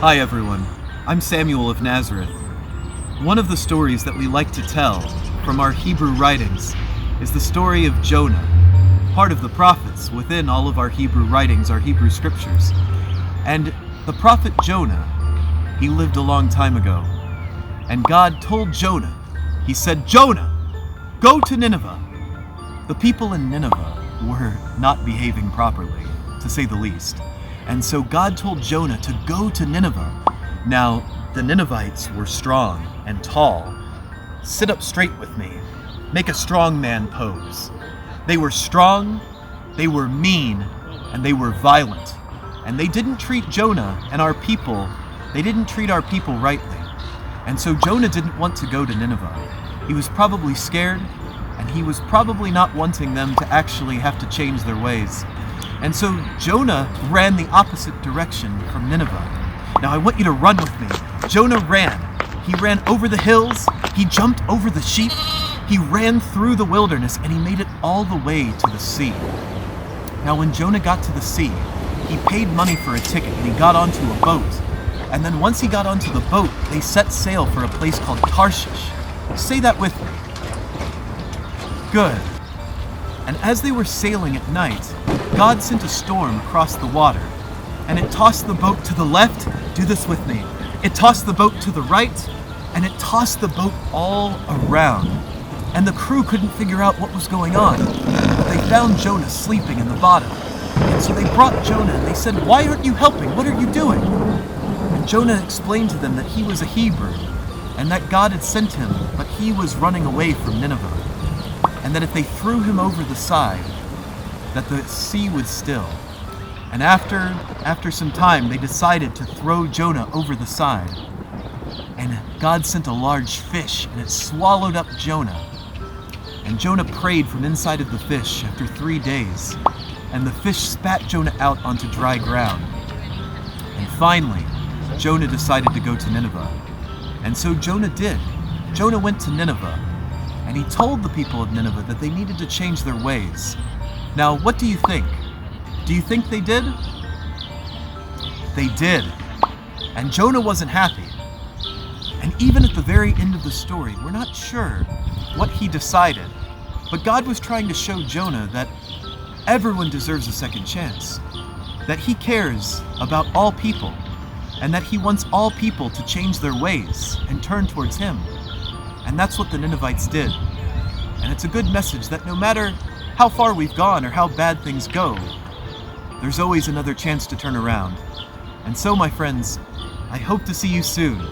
Hi everyone, I'm Samuel of Nazareth. One of the stories that we like to tell from our Hebrew writings is the story of Jonah, part of the prophets within all of our Hebrew writings, our Hebrew scriptures. And the prophet Jonah, he lived a long time ago. And God told Jonah, he said, "Jonah, go to Nineveh." The people in Nineveh were not behaving properly, to say the least. And so God told Jonah to go to Nineveh. Now, the Ninevites were strong and tall. Sit up straight with me. Make a strong man pose. They were strong, they were mean, and they were violent. And they didn't treat Jonah and our people, they didn't treat our people rightly. And so Jonah didn't want to go to Nineveh. He was probably scared, and he was probably not wanting them to actually have to change their ways. And so Jonah ran the opposite direction from Nineveh. Now I want you to run with me. Jonah ran. He ran over the hills, he jumped over the sheep, he ran through the wilderness, and he made it all the way to the sea. Now when Jonah got to the sea, he paid money for a ticket and he got onto a boat. And then once he got onto the boat, they set sail for a place called Tarshish. Say that with me. Good. And as they were sailing at night, God sent a storm across the water, and it tossed the boat to the left. Do this with me. It tossed the boat to the right, and it tossed the boat all around. And the crew couldn't figure out what was going on, but they found Jonah sleeping in the bottom. And so they brought Jonah, and they said, "Why aren't you helping? What are you doing?" And Jonah explained to them that he was a Hebrew, and that God had sent him, but he was running away from Nineveh. And that if they threw him over the side, that the sea would still. And after some time, they decided to throw Jonah over the side. And God sent a large fish, and it swallowed up Jonah. And Jonah prayed from inside of the fish after 3 days. And the fish spat Jonah out onto dry ground. And finally, Jonah decided to go to Nineveh. And so Jonah did. Jonah went to Nineveh. And he told the people of Nineveh that they needed to change their ways. Now, what do you think? Do you think they did? They did. And Jonah wasn't happy. And even at the very end of the story, we're not sure what he decided. But God was trying to show Jonah that everyone deserves a second chance. That he cares about all people. And that he wants all people to change their ways and turn towards him. And that's what the Ninevites did. And it's a good message that no matter how far we've gone or how bad things go, there's always another chance to turn around. And so, my friends, I hope to see you soon.